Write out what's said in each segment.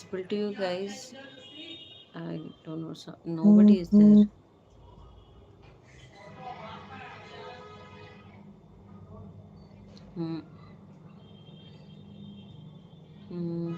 visible to you guys? I don't know. So, nobody is there. Hmm. Hmm.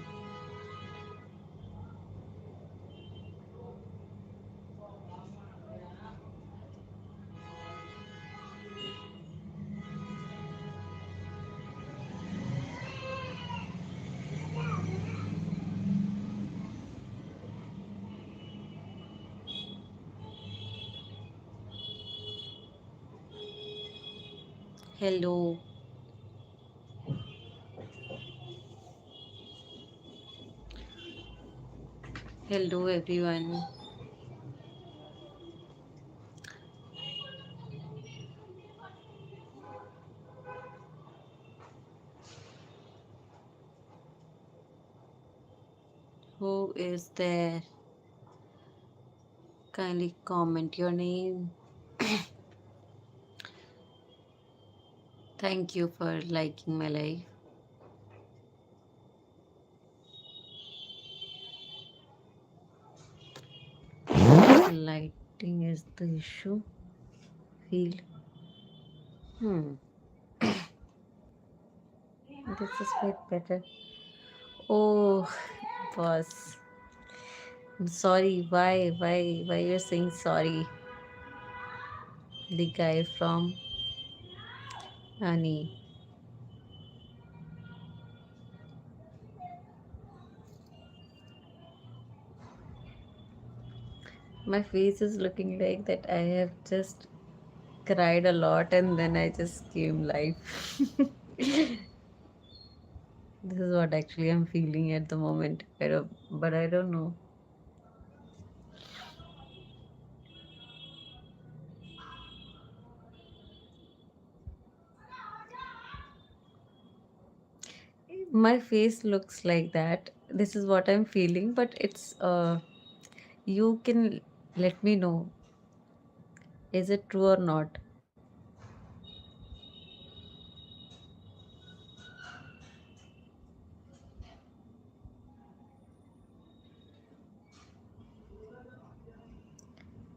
Hello. Hello, everyone. Who is there? Kindly comment your name. Thank you for liking my life. Lighting is the issue. Feel. Hmm. This is quite better. Oh, boss. I'm sorry. Why you're saying sorry? The guy from Annie. My face is looking like that I have just cried a lot and then I just came live. This is what actually I'm feeling at the moment. But I don't know. My face looks like that. This is what I'm feeling, but you can let me know. Is it true or not?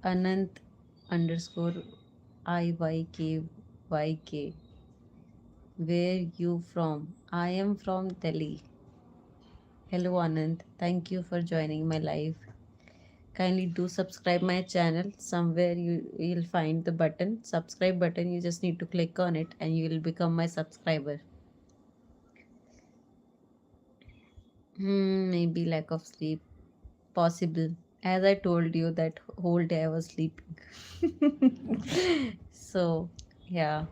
Anant underscore IYKYK. Where you from? I am from Delhi. Hello Anand. Thank you for joining my live. Kindly do subscribe my channel. Somewhere you'll find the button, subscribe button. You just need to click on it and you will become my subscriber. Maybe lack of sleep. Possible. As I told you that whole day I was sleeping. So, yeah.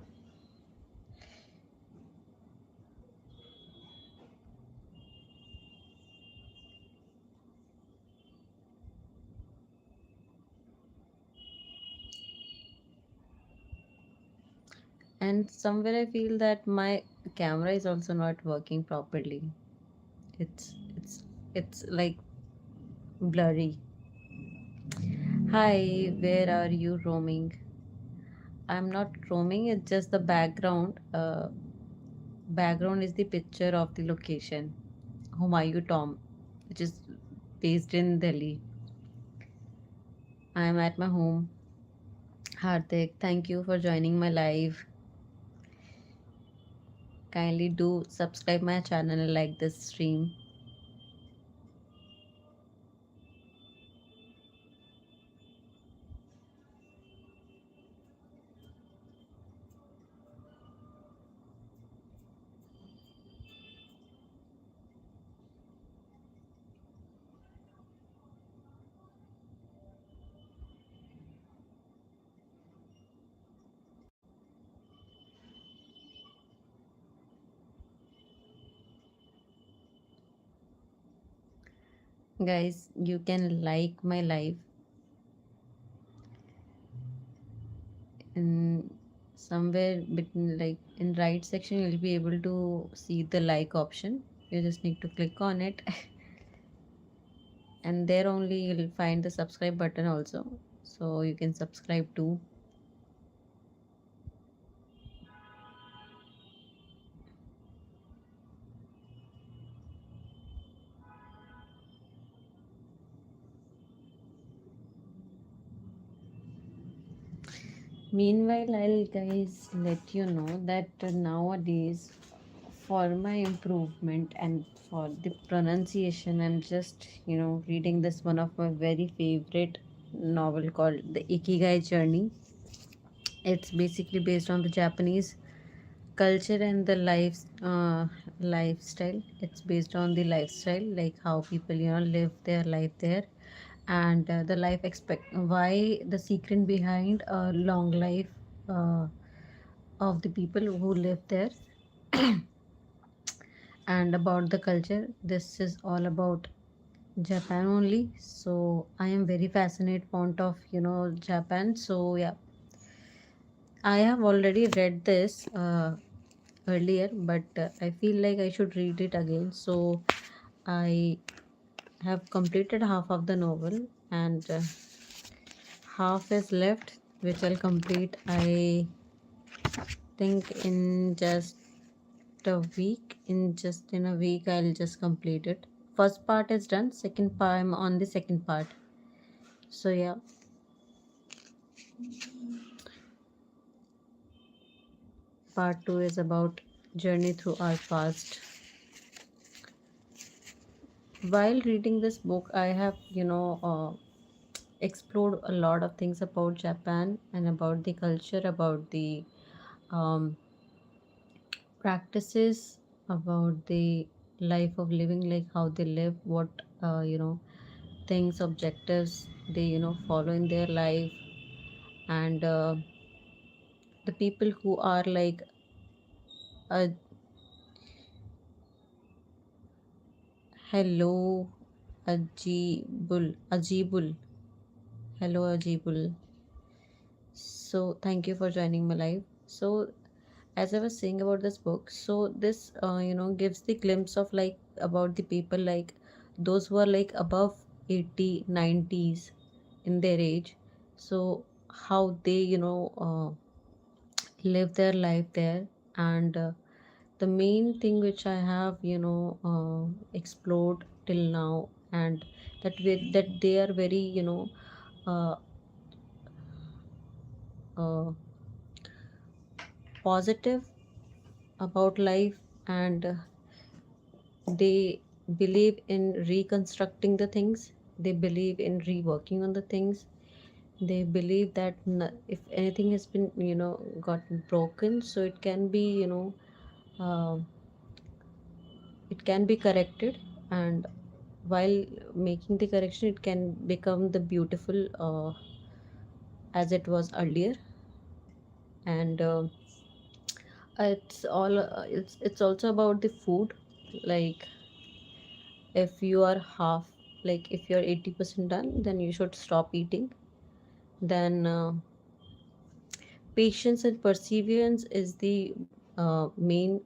And somewhere I feel that my camera is also not working properly. It's it's it's like blurry. Hi, where are you roaming? I'm not roaming, it's just the background. Background is the picture of the location. Humayun Tomb, which is based in Delhi. I am at my home. Hardik, thank you for joining my live. Kindly do subscribe my channel and like this stream. Guys, you can like my live in somewhere between, like in right section you'll be able to see the like option. You just need to click on it and there only you'll find the subscribe button also, so you can subscribe too. Meanwhile, I'll guys let you know that nowadays, for my improvement and for the pronunciation, I'm just reading this one of my very favorite novel called The Ikigai Journey. It's basically based on the Japanese culture and the lifestyle. It's based on the lifestyle, like how people live their life there, and the life expect why the secret behind a long life uh, of the people who live there, and about the culture. This is all about Japan only. So I am very fascinated fond of Japan. So yeah, I have already read this earlier, but I feel like I should read it again. So I have completed half of the novel, and half is left, which I'll complete. I think in just a week. In a week, I'll just complete it. First part is done. Second part, I'm on the second part. So yeah, part two is about journey through our past. While reading this book, I have explored a lot of things about Japan and about the culture, about the um, practices, about the life of living, like how they live, what things, objectives they follow in their life, and the people who are like uh, hello Ajibul. Hello Ajibul. So thank you for joining my live. So as I was saying about this book, so this gives the glimpse of like about the people, like those who are like above 80, 90s in their age. So how they live their life there, and the main thing which I have explored till now, and that they are very uh, uh, positive about life, and they believe in reconstructing the things, they believe in reworking on the things, they believe that if anything has been gotten broken, so it can be uh, it can be corrected, and while making the correction it can become the beautiful as it was earlier. And it's also about the food, like if you are half, like if you're 80% done, then you should stop eating. Then patience and perseverance is the main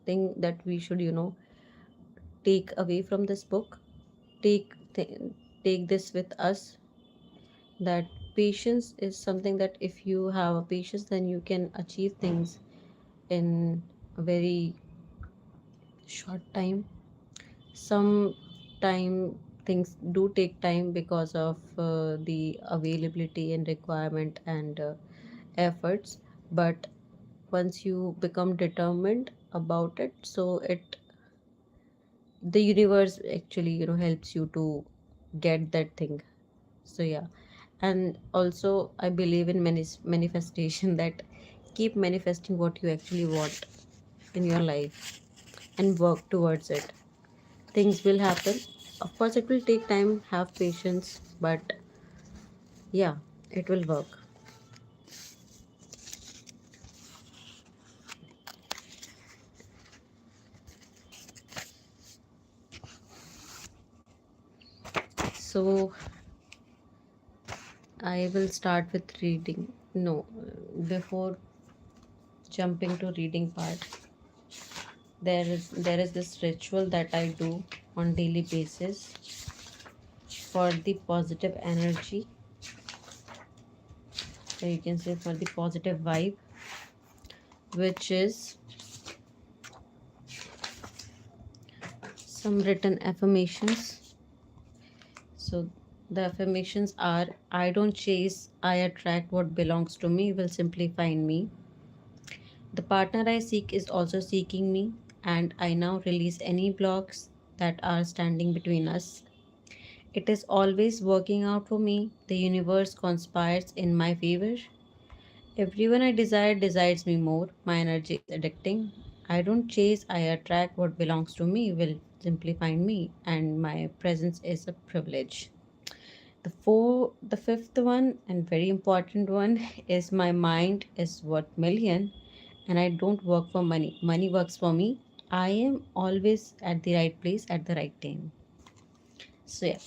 thing that we should take away from this book. Take this with us, that patience is something that if you have a patience, then you can achieve things in a very short time. Some time things do take time because of the availability and requirement and efforts, but once you become determined about it, so it the universe actually helps you to get that thing. So yeah, and also I believe in manifestation, that keep manifesting what you actually want in your life and work towards it. Things will happen. Of course it will take time, have patience, but yeah, it will work. So I will start with reading. No, before jumping to reading part, there is this ritual that I do on daily basis for the positive energy, so you can say for the positive vibe, which is some written affirmations. So The affirmations are: I don't chase, I attract what belongs to me, will simply find me. The partner I seek is also seeking me, and I now release any blocks that are standing between us. It is always working out for me. The universe conspires in my favor. Everyone I desire desires me more. My energy is addicting. I don't chase, I attract what belongs to me, will simply find me, and my presence is a privilege. The fifth one and very important one is my mind is worth million, and I don't work for money. Money works for me. I am always at the right place at the right time. So yeah,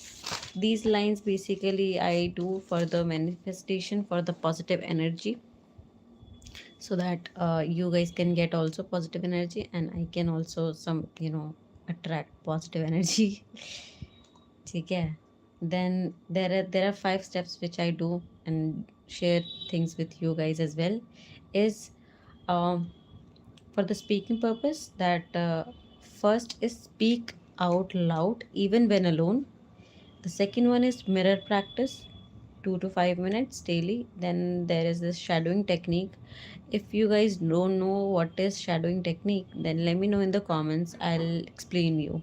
these lines basically I do for the manifestation for the positive energy, so that you guys can get also positive energy, and I can also some attract positive energy. ठीक है. Then there are 5 steps which I do and share things with you guys as well. Is um, for the speaking purpose, that first is speak out loud even when alone. The second one is mirror practice, 2 to 5 minutes daily. Then there is this shadowing technique. If you guys don't know what is shadowing technique, then let me know in the comments, I'll explain you.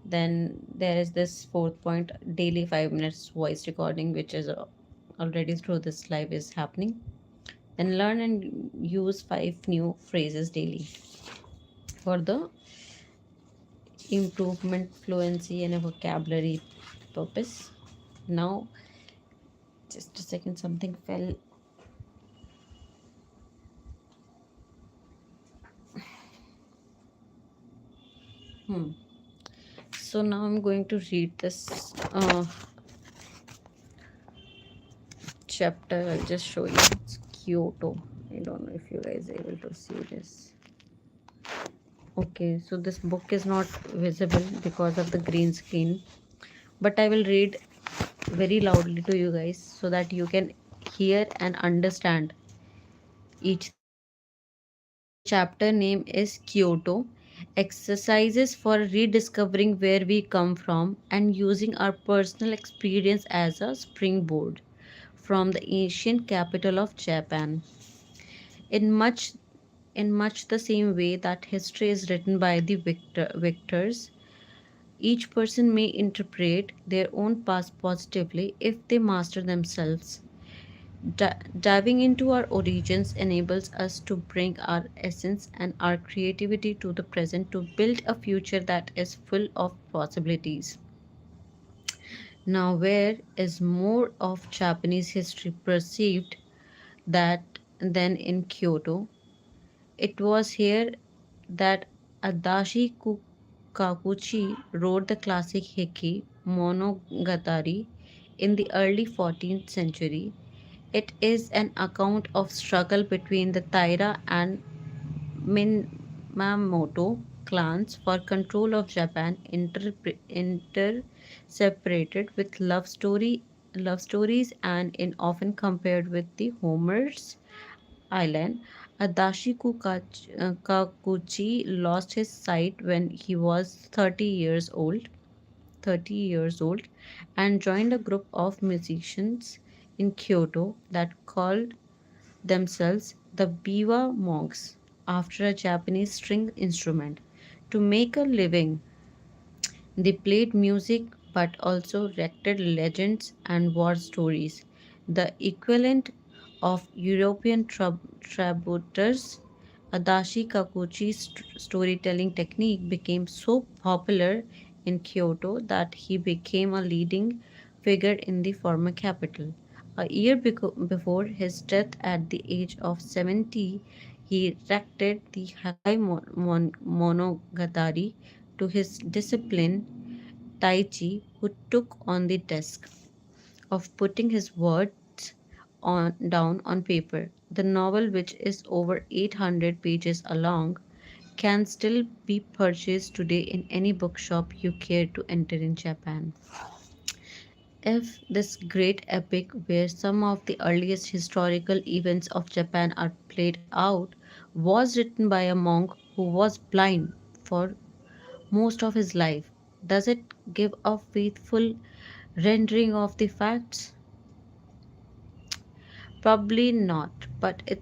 Then there is this fourth point, daily 5 minutes voice recording, which is already through this live is happening. Then learn and use 5 new phrases daily for the improvement, fluency, and a vocabulary purpose. Now, just a second, something fell. Hmm. So now I'm going to read this chapter. I'll just show you. It's Kyoto. I don't know if you guys are able to see this. Okay, so this book is not visible because of the green screen, but I will read very loudly to you guys so that you can hear and understand each thing. So the chapter name is Kyoto, exercises for rediscovering where we come from and using our personal experience as a springboard from the ancient capital of Japan. In much in much the same way that history is written by the victors, each person may interpret their own past positively if they master themselves. Diving into our origins enables us to bring our essence and our creativity to the present to build a future that is full of possibilities. Now, where is more of Japanese history perceived that than in Kyoto? It was here that Adachi Kakuchi wrote the classic Heike Monogatari in the early 14th century. It is an account of struggle between the Taira and Minamoto clans for control of Japan, inter-separated with love stories, and in often compared with the Homer's island. Kakuchi lost his sight when he was 30 years old, and joined a group of musicians in Kyoto that called themselves the Biwa monks, after a Japanese string instrument. To make a living, they played music but also recorded legends and war stories, the equivalent of European troubadours. Adachi Kakuchi's storytelling technique became so popular in Kyoto that he became a leading figure in the former capital. A year before his death at the age of 70, he erected the Hakai Monogatari to his discipline Taichi, who took on the task of putting his words down on paper. The novel, which is over 800 pages long, can still be purchased today in any bookshop you care to enter in Japan. If this great epic, where some of the earliest historical events of Japan are played out, was written by a monk who was blind for most of his life, does it give a faithful Rendering of the facts? Probably not, but it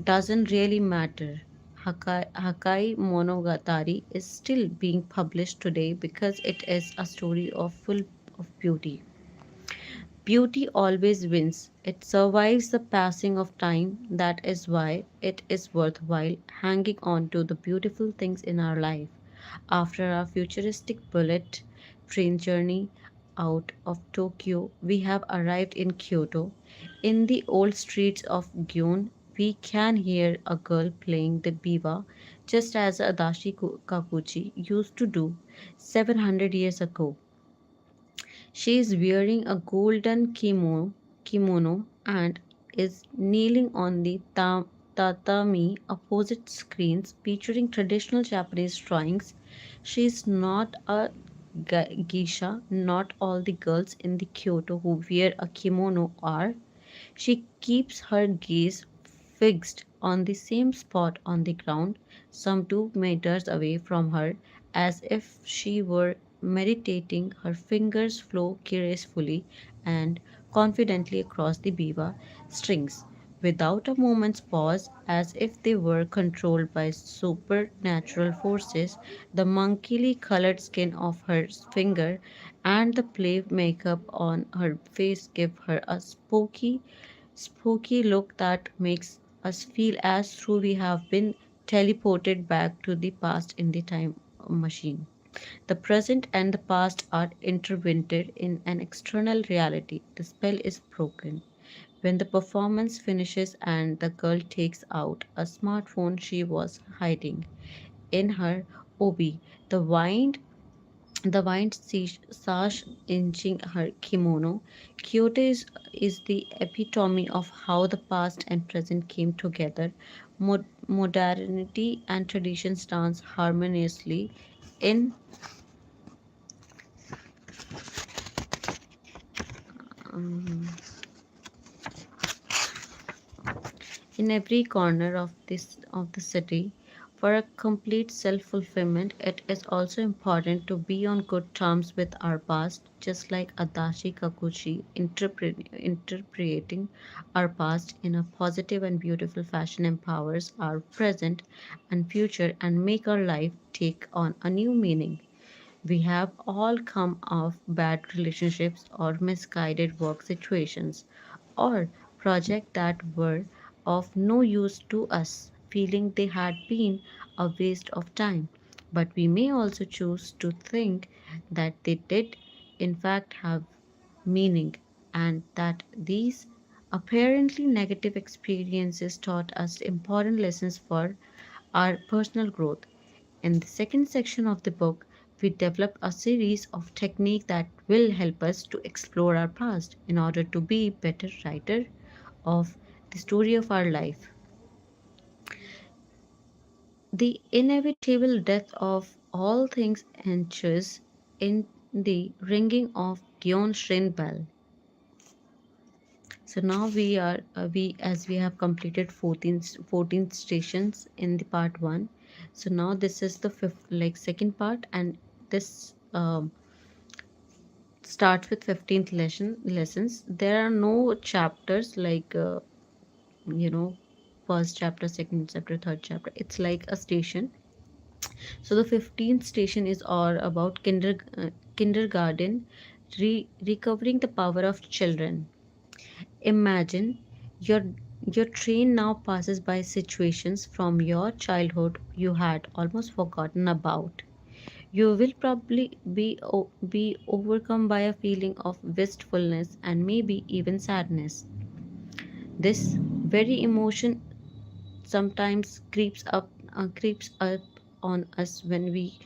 doesn't really matter. Hakai Monogatari is still being published today because it is a story of full of beauty. Beauty always wins. It survives the passing of time. That is why it is worthwhile hanging on to the beautiful things in our life. After our futuristic bullet train journey out of Tokyo, we have arrived in Kyoto. In the old streets of Gion, we can hear a girl playing the biwa just as Adachi Kakuchi used to do 700 years ago. She is wearing a golden kimono and is kneeling on the tatami opposite screens featuring traditional Japanese drawings. She is not a geisha. Not all the girls in the Kyoto who wear a kimono are. She keeps her gaze fixed on the same spot on the ground, some 2 meters away from her, as if she were meditating. Her fingers flow gracefully and confidently across the biwa strings, without a moment's pause, as if they were controlled by supernatural forces. The monkeyly colored skin of her finger and the play makeup on her face give her a spooky look that makes us feel as though we have been teleported back to the past in the time machine. The present and the past are intertwined in an external reality. The spell is broken. When the performance finishes and the girl takes out a smartphone she was hiding in her obi, the wind sash inching her kimono. Kyoto is the epitome of how the past and present came together. Modernity and traditions dance harmoniously in um, in every corner of the city. For a complete self-fulfillment, it is also important to be on good terms with our past, just like Adachi Kakuchi interpreting our past in a positive and beautiful fashion empowers our present and future and make our life take on a new meaning. We have all come off bad relationships or misguided work situations or projects that were of no use to us, feeling they had been a waste of time. But we may also choose to think that they did, in fact, have meaning and that these apparently negative experiences taught us important lessons for our personal growth. In the second section of the book, we develop a series of techniques that will help us to explore our past in order to be better writer of the story of our life. The inevitable death of all things ensures in the ringing of Gyeon Shin bell. So now we as we have completed 14 stations in the part 1. So now this is the fifth like second part, and this starts with 15th lessons. There are no chapters like you know first chapter, second chapter, third chapter. It's like a station. So the 15th station is all about kindergarten, recovering the power of children. Imagine your your train now passes by situations from your childhood you had almost forgotten about. You will probably be overcome by a feeling of wistfulness and maybe even sadness. This very emotion sometimes creeps up on us when we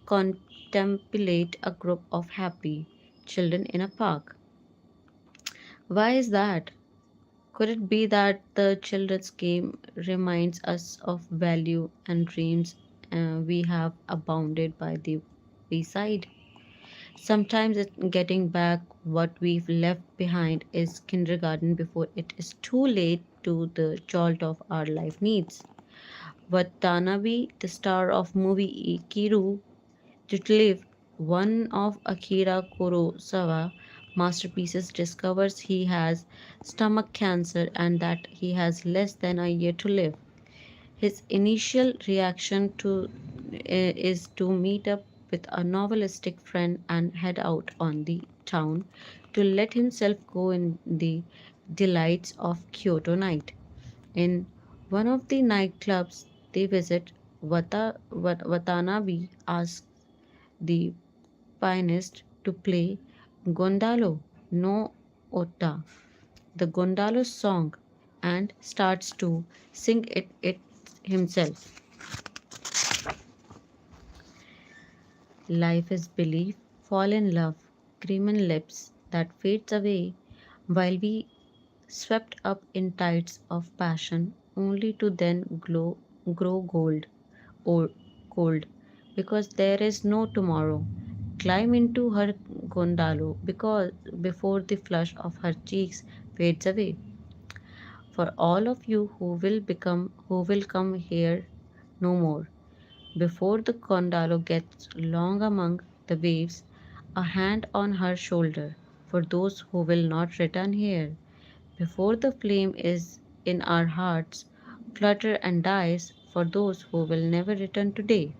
contemplate a group of happy children in a park. Why is that? Could it be that the children's game reminds us of value and dreams we have abounded by the wayside? Sometimes getting back what we've left behind is kindergarten before it is too late to the jolt of our life needs. Watanabe, the star of movie Ikiru, to live one of Akira Kurosawa masterpieces discovers he has stomach cancer and that he has less than a year to live. His initial reaction is to meet up with a novelistic friend and head out on the town to let himself go in the delights of Kyoto night. In one of the nightclubs they visit, Watanabe asks the pianist to play Gondalo no Ota, the Gondalo song, and starts to sing it himself. Life is belief, fall in love, cream lips that fades away while we swept up in tides of passion only to then grow or cold because there is no tomorrow. Climb into her gondalo because before the flush of her cheeks fades away. For all of you who will come here no more. Before the gondola gets long among the waves, a hand on her shoulder for those who will not return here. Before the flame is in our hearts, flutter and dies for those who will never return today.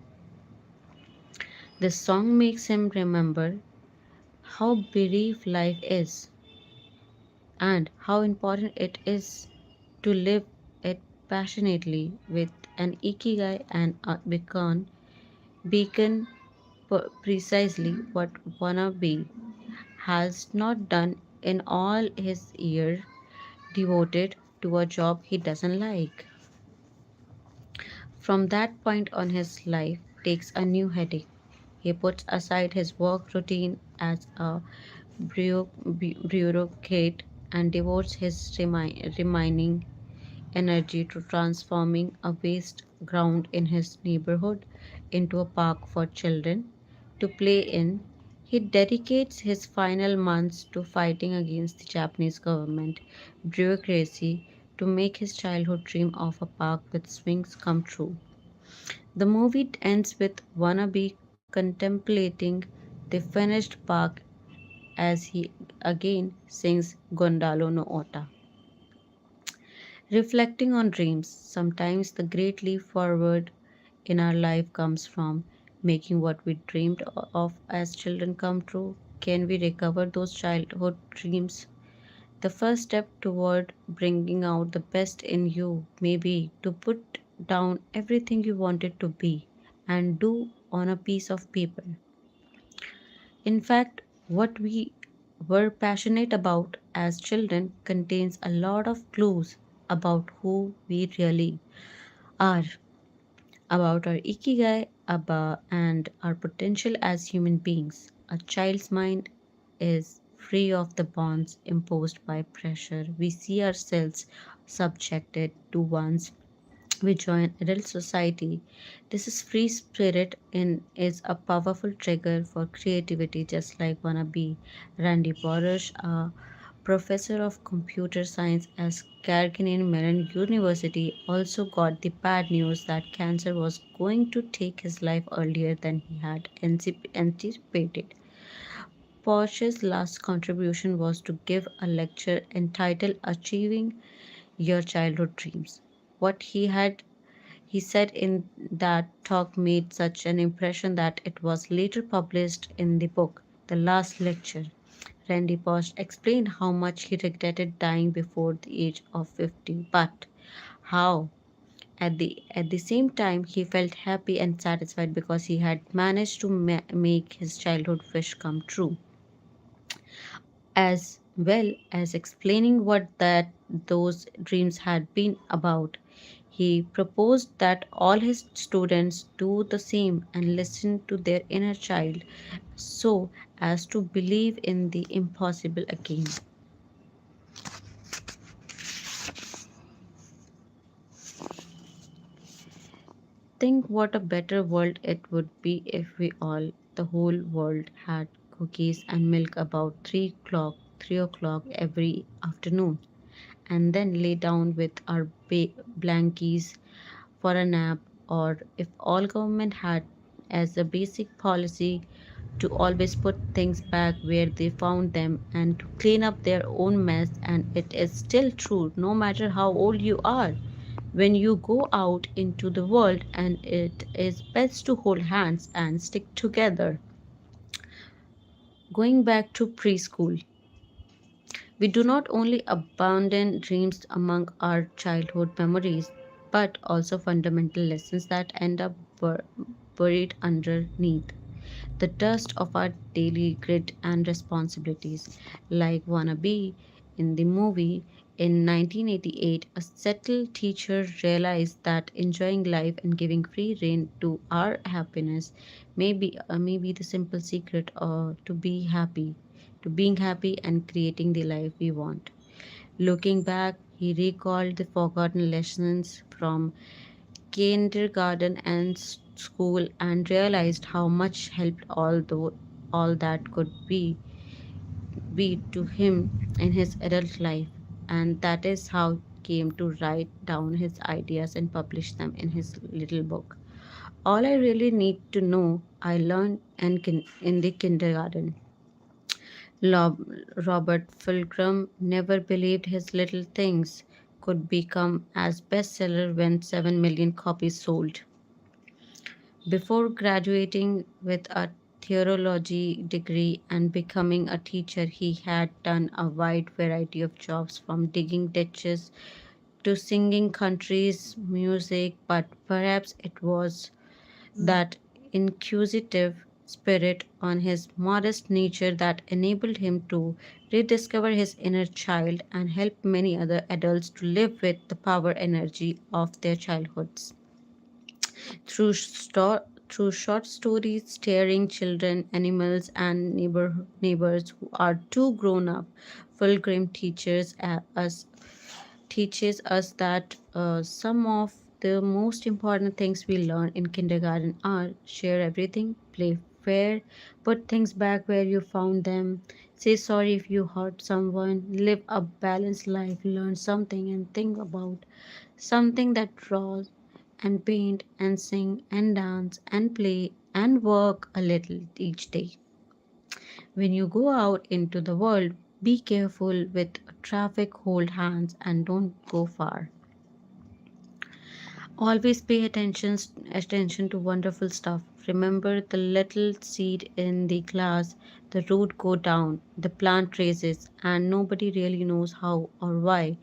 This song makes him remember how brief life is and how important it is to live it passionately with an ikigai and a beacon precisely what wannabe has not done in all his years devoted to a job he doesn't like. From that point on, his life takes a new heading. He puts aside his work routine as a bureaucrat and devotes his remaining energy to transforming a waste ground in his neighborhood into a park for children to play in. He dedicates his final months to fighting against the Japanese government bureaucracy to make his childhood dream of a park with swings come true. The movie ends with Wannabe contemplating the finished park as he again sings Gondalo no Ota. Reflecting on dreams, sometimes the great leap forward in our life comes from making what we dreamed of as children come true. Can we recover those childhood dreams? The first step toward bringing out the best in you may be to put down everything you wanted to be and do on a piece of paper. In fact, what we were passionate about as children contains a lot of clues about who we really are, about our ikigai and our potential as human beings. A child's mind is free of the bonds imposed by pressure. We see ourselves subjected to once we join adult society. This is free spirit in is a powerful trigger for creativity, just like wannabe Randy Borish, a professor of computer science at Carnegie Mellon University, also got the bad news that cancer was going to take his life earlier than he had anticipated. Porsche's last contribution was to give a lecture entitled Achieving Your Childhood Dreams. What he said in that talk made such an impression that it was later published in the book, The Last Lecture. Randy Post explained how much he regretted dying before the age of 50, but how at the same time he felt happy and satisfied because he had managed to make his childhood wish come true, as well as explaining what that those dreams had been about. He proposed that all his students do the same and listen to their inner child so as to believe in the impossible again. Think what a better world it would be if the whole world, had cookies and milk about 3 o'clock every afternoon, and then lay down with our blankies for a nap, or if all government had as a basic policy to always put things back where they found them and to clean up their own mess. And it is still true no matter how old you are. When you go out into the world, and it is best to hold hands and stick together. Going back to preschool, we do not only abandon dreams among our childhood memories, but also fundamental lessons that end up buried underneath the dust of our daily grit and responsibilities. Like Wannabe in the movie in 1988, a settled teacher realized that enjoying life and giving free rein to our happiness may be the simple secret to being happy and creating the life we want. Looking back, he recalled the forgotten lessons from kindergarten and school and realized how much helped all that could be to him in his adult life, and that is how he came to write down his ideas and publish them in his little book. All I really need to know I learned in the kindergarten. Robert Fulcrum never believed his little things could become as bestseller when 7 million copies sold. Before graduating with a theology degree and becoming a teacher, he had done a wide variety of jobs from digging ditches to singing country's music, but perhaps it was that inquisitive spirit on his modest nature that enabled him to rediscover his inner child and help many other adults to live with the power energy of their childhoods. Through short stories staring children, animals, and neighbors who are too grown up, Fulgrim teaches us that some of the most important things we learn in kindergarten are share everything, play fair, put things back where you found them, say sorry if you hurt someone, live a balanced life, learn something, and think about something that draws and paint and sing and dance and play and work a little each day. When you go out into the world, be careful with traffic, hold hands, and don't go far. Always pay attention to wonderful stuff. Remember the little seed in the glass, the root go down, the plant raises, and nobody really knows how or why.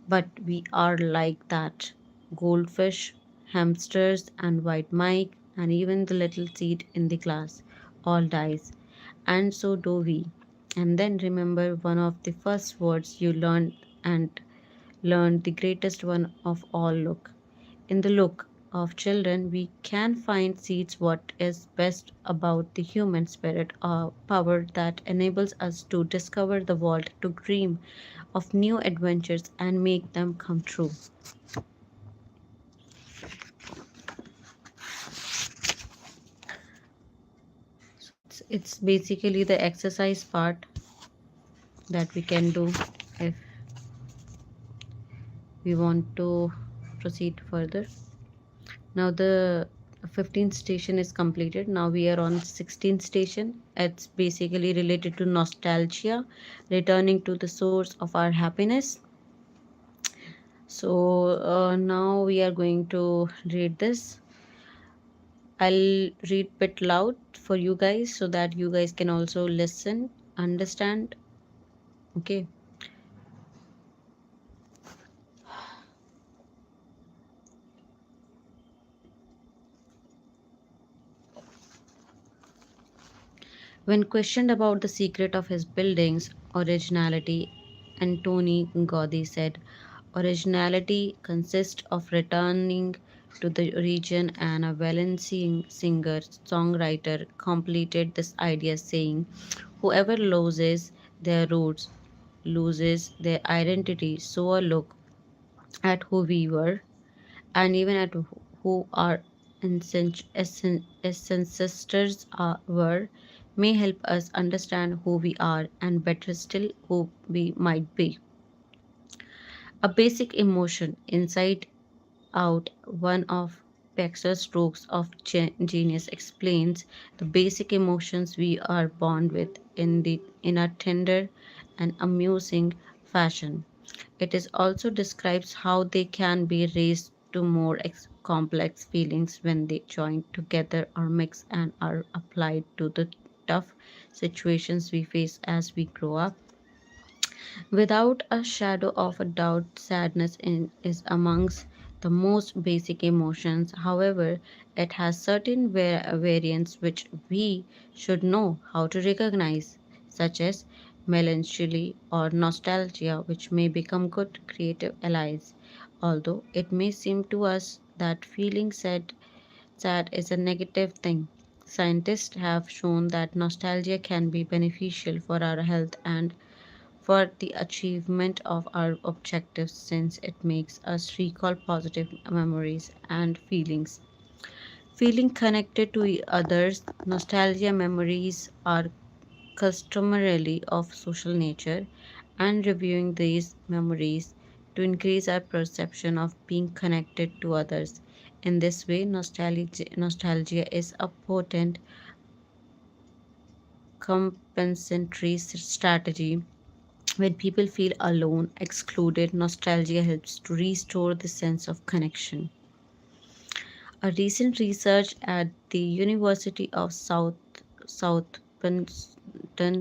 But we are like that. Goldfish, hamsters, and white Mike, and even the little seed in the glass all dies. And so do we. And then remember one of the first words you and learned the greatest one of all look. In the look of children, we can find seeds what is best about the human spirit, a power that enables us to discover the world, to dream of new adventures and make them come true. It's basically the exercise part that we can do if we want to proceed further. Now the 15th station is completed. Now we are on 16th station. It's basically related to nostalgia, returning to the source of our happiness. So now we are going to read this. I'll read bit loud for you guys so that you guys can also listen, understand. Okay. When questioned about the secret of his building's originality, Antoni Gaudi said, originality consists of returning to the region, and a Valencian singer songwriter completed this idea saying, whoever loses their roots loses their identity. So a look at who we were and even at who our ancestors were may help us understand who we are and better still who we might be. A basic emotion inside out, one of Baxter strokes of genius explains the basic emotions we are born with in a tender and amusing fashion. It is also describes how they can be raised to more complex feelings when they join together or mix and are applied to the tough situations we face as we grow up. Without a shadow of a doubt, is amongst the most basic emotions. However, it has certain variants which we should know how to recognize, such as melancholy or nostalgia, which may become good creative allies. Although it may seem to us that feeling sad is a negative thing, scientists have shown that nostalgia can be beneficial for our health and for the achievement of our objectives since it makes us recall positive memories and feelings. Feeling connected to others, nostalgia memories are customarily of social nature, and reviewing these memories to increase our perception of being connected to others. In this way, nostalgia is a potent compensatory strategy. When people feel alone, excluded, nostalgia helps to restore the sense of connection. A recent research at the University of Southampton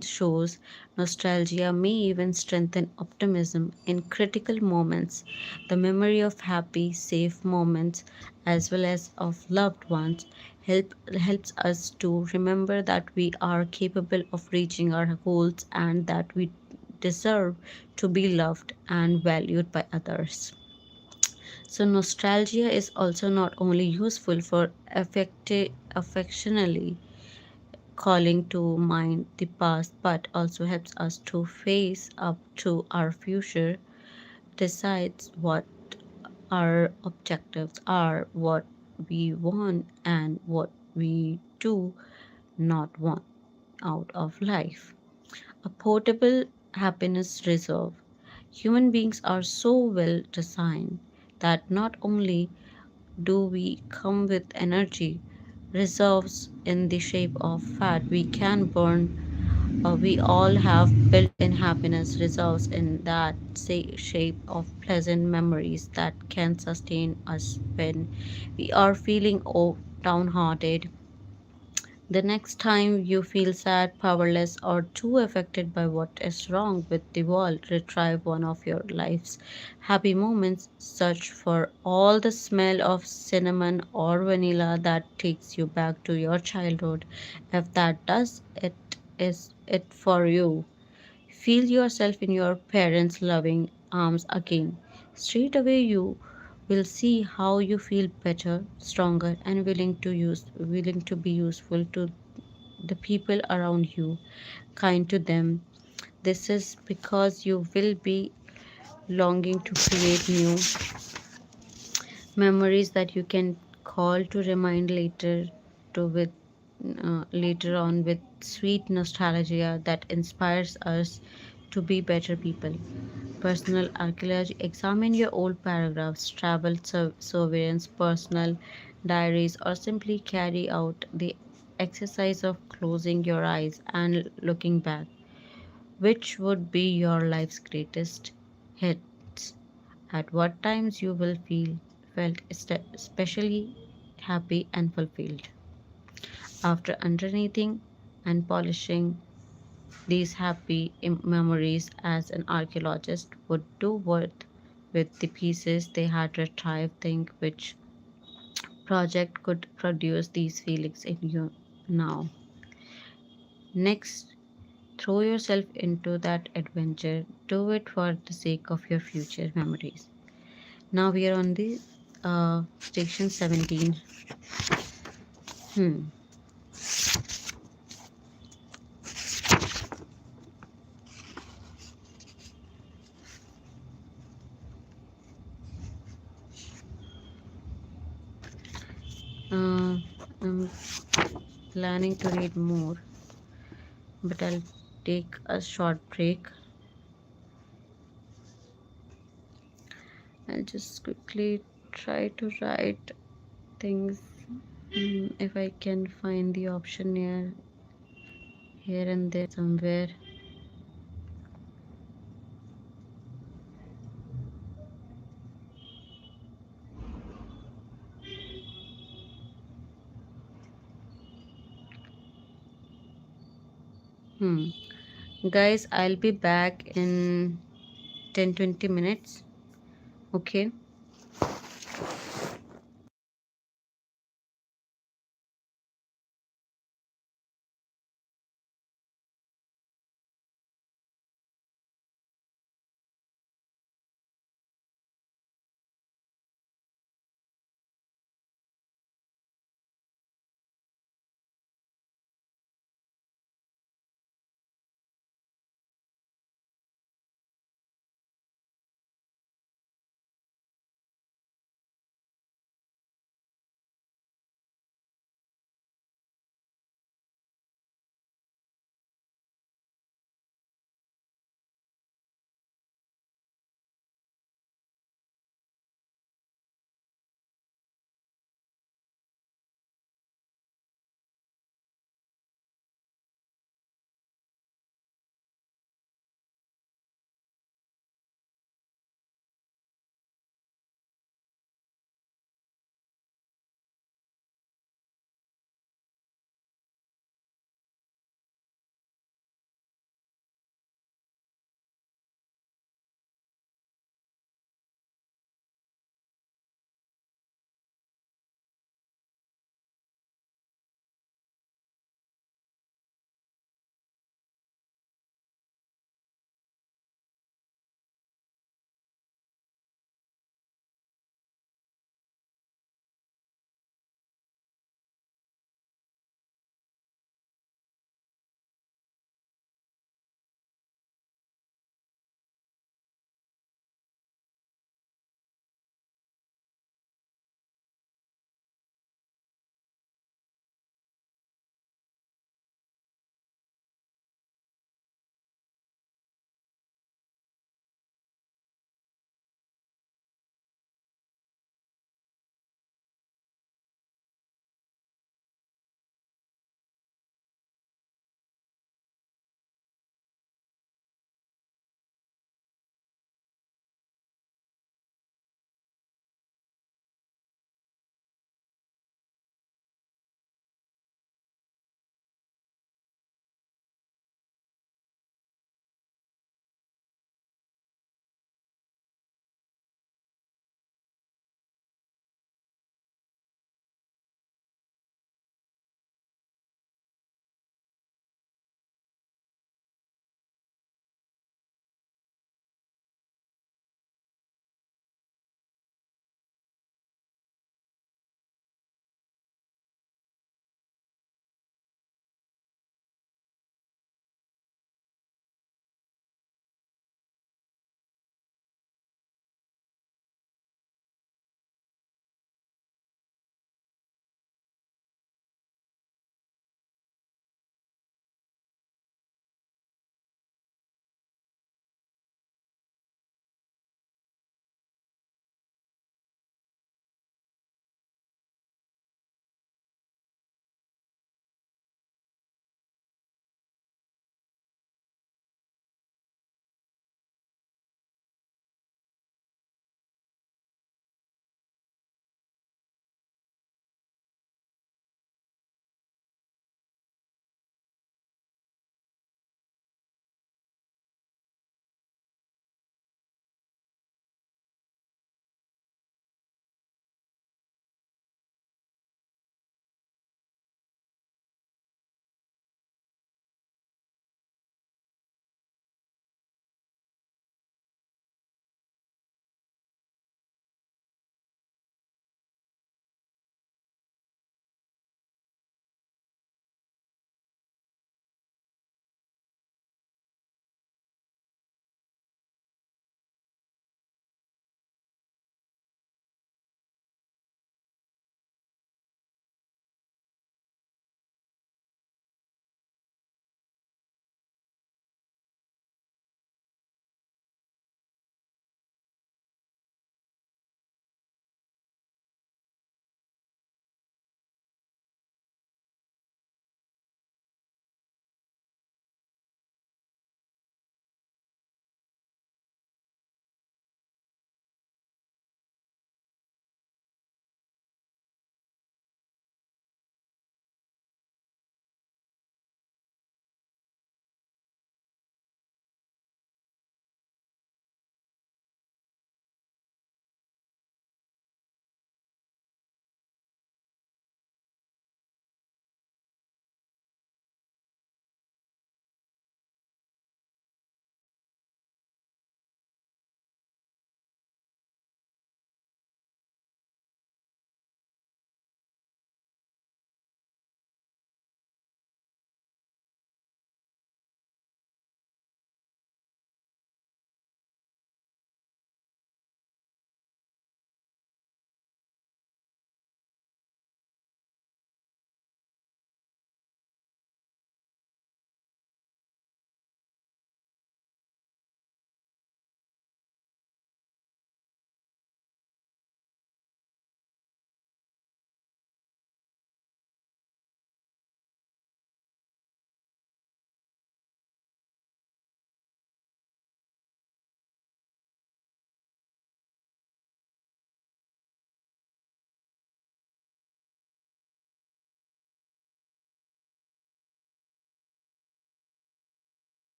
shows nostalgia may even strengthen optimism in critical moments. The memory of happy, safe moments as well as of loved ones helps us to remember that we are capable of reaching our goals and that we deserve to be loved and valued by others. So, nostalgia is also not only useful for affectionally calling to mind the past, but also helps us to face up to our future, decides what our objectives are, what we want, and what we do not want out of life. A portable happiness reserve. Human beings are so well designed that not only do we come with energy reserves in the shape of fat we can burn, we all have built in happiness reserves in that shape of pleasant memories that can sustain us when we are feeling downhearted. The next time you feel sad, powerless, or too affected by what is wrong with the world, retrieve one of your life's happy moments. Search for all the smell of cinnamon or vanilla that takes you back to your childhood. If that does, it is it for you. Feel yourself in your parents' loving arms again. Straight away you will see how you feel better, stronger and willing to be useful to the people around you, kind to them. This is because you will be longing to create new memories that you can call to remind later on with sweet nostalgia that inspires us to be better people. Personal archaeology. Examine your old paragraphs, travel surveillance, personal diaries, or simply carry out the exercise of closing your eyes and looking back. Which would be your life's greatest hits? At what times you will felt especially happy and fulfilled? After underneathing and polishing these happy memories as an archaeologist would do with the pieces they had retrieved, think which project could produce these feelings in you now. Next, throw yourself into that adventure. Do it for the sake of your future memories. Now we are on the station 17. Hmm. Uh, I'm planning to read more, but I'll take a short break. I'll just quickly try to write. things. If I can find the option here and there somewhere. Hmm. Guys, I'll be back in 10-20 minutes. Okay.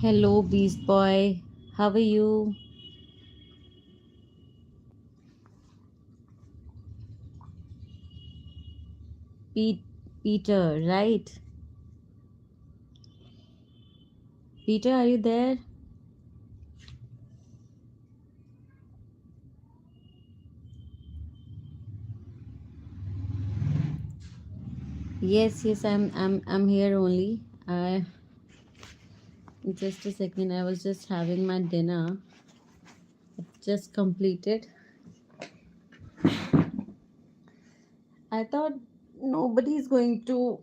Hello, Beast Boy. How are you? Pete, Peter, right? Peter, are you there? Yes, yes, I'm here only. I just a second. I was just having my dinner. Just completed. I thought nobody is going to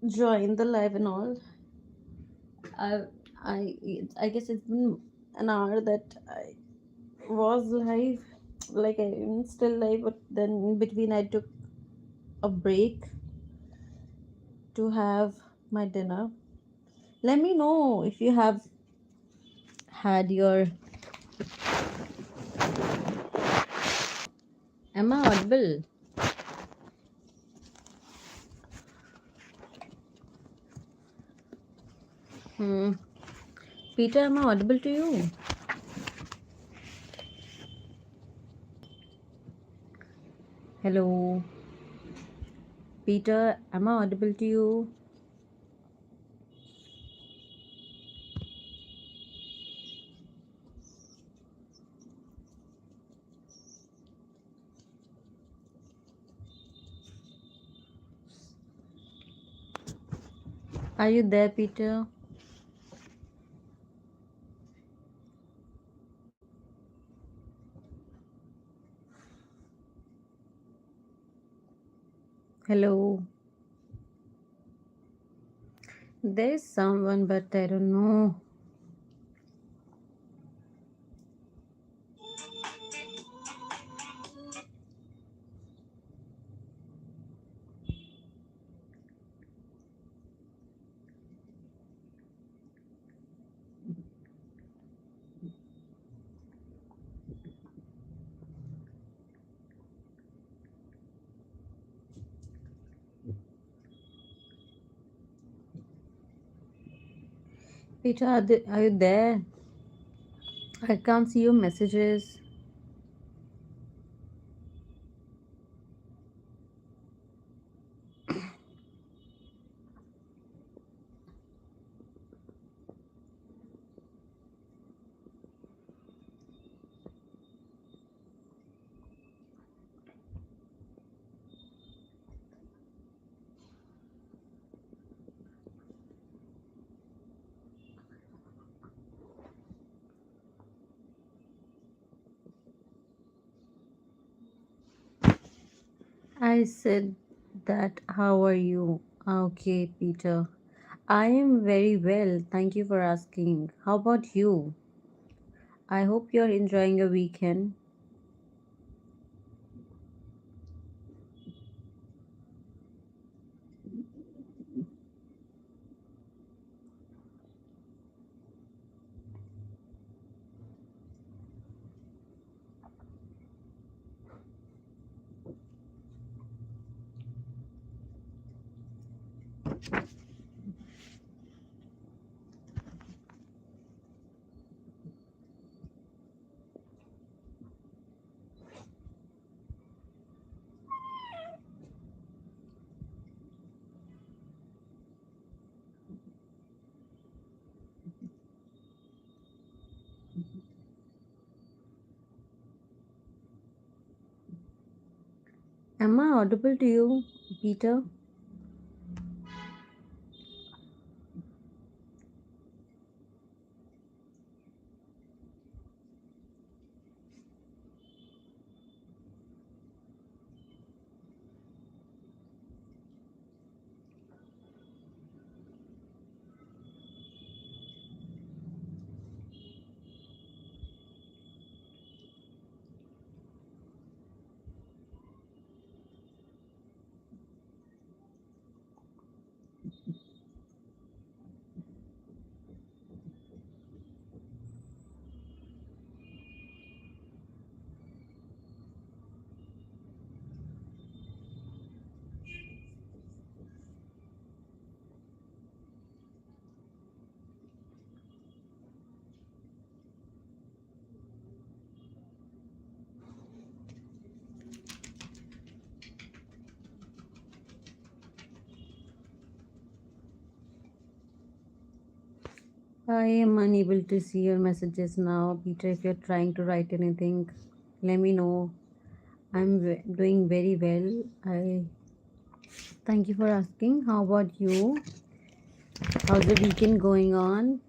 join the live and all. I I I guess it's been an hour that I was live. Like I'm still live, but then in between I took a break to have my dinner. Let me know if you have had your. Am I audible? Hmm. Peter, am I audible to you? Hello. Peter, am I audible to you? Are you there, Peter? Hello. There is someone, but I don't know. Peter, are you there? I can't see your messages. I said that, how are you? Okay, Peter. I am very well. Thank you for asking. How about you? I hope you're enjoying your weekend. Am I audible to you, Peter? I am unable to see your messages now, Peter. If you're trying to write anything, let me know. I'm doing very well. I thank you for asking. How about you? How's the weekend going on?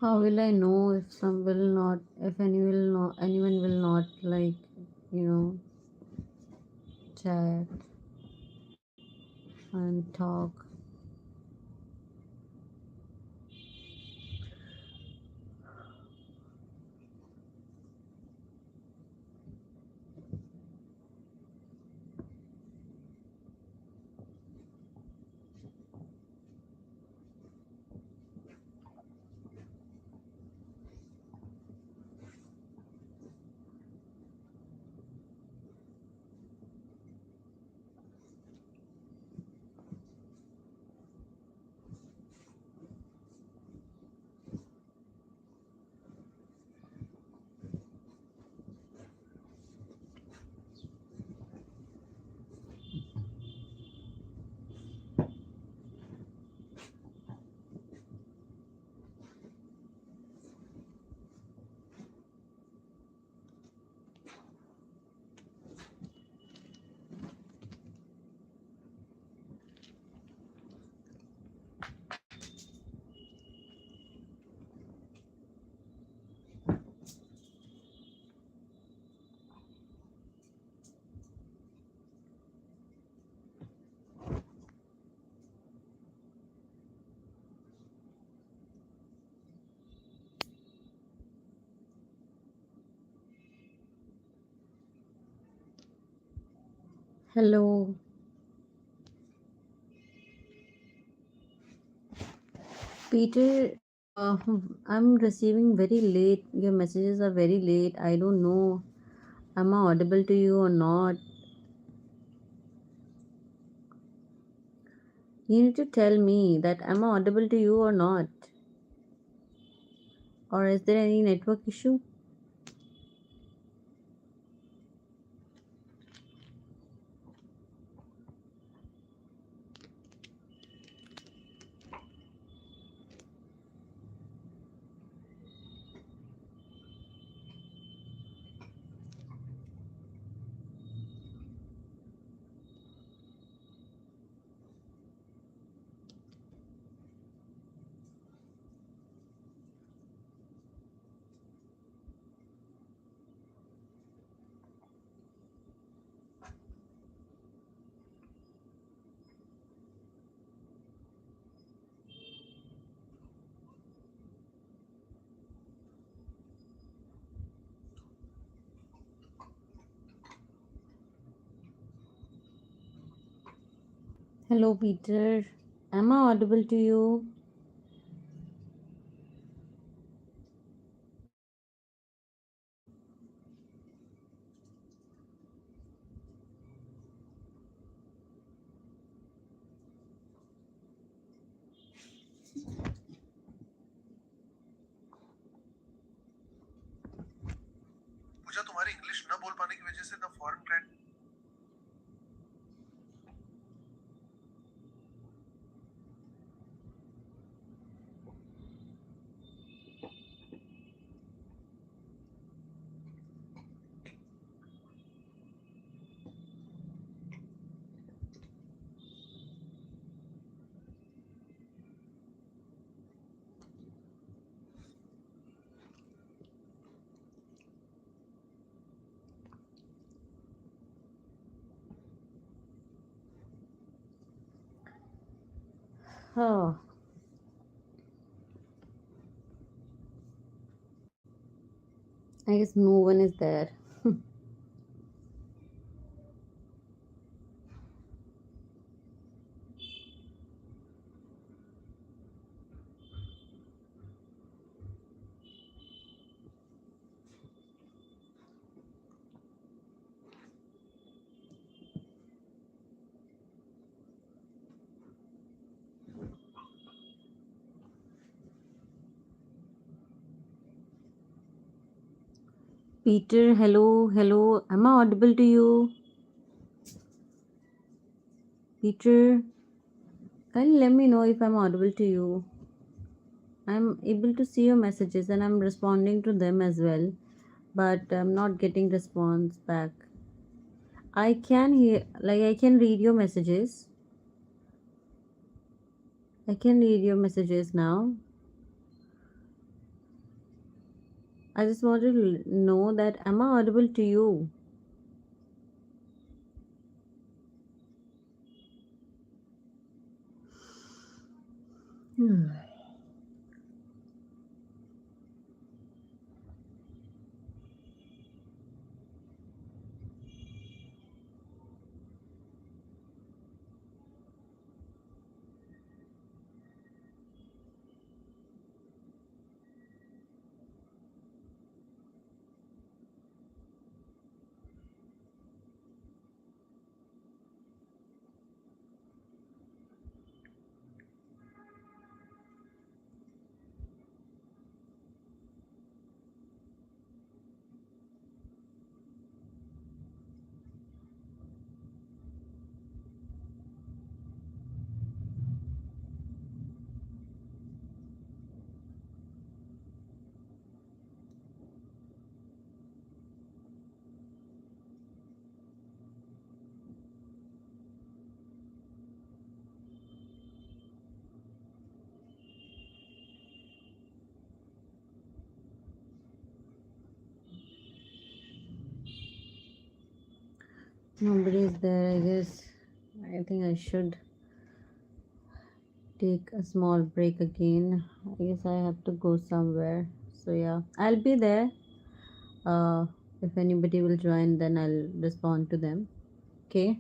How will I know if some will not, if any will not, anyone will not like, you know, chat and talk? Hello, Peter. I'm receiving very late. Your messages are very late. I don't know. Am I audible to you or not? You need to tell me that am I audible to you or not? Or is there any network issue? Hello, Peter. Am I audible to you? पूजा तुम्हारी English न बोल पाने की वजह से the foreign client Oh, I guess no one is there. Peter, hello, hello. Am I audible to you? Peter, can you let me know if I'm audible to you? I'm able to see your messages and I'm responding to them as well, but I'm not getting response back. I can hear, like, I can read your messages. I can read your messages now. I just want to know that am I audible to you? Hmm. Nobody is there, I guess. I think I should take a small break again. I guess I have to go somewhere. So yeah, I'll be there. Uh, if anybody will join, then I'll respond to them. Okay.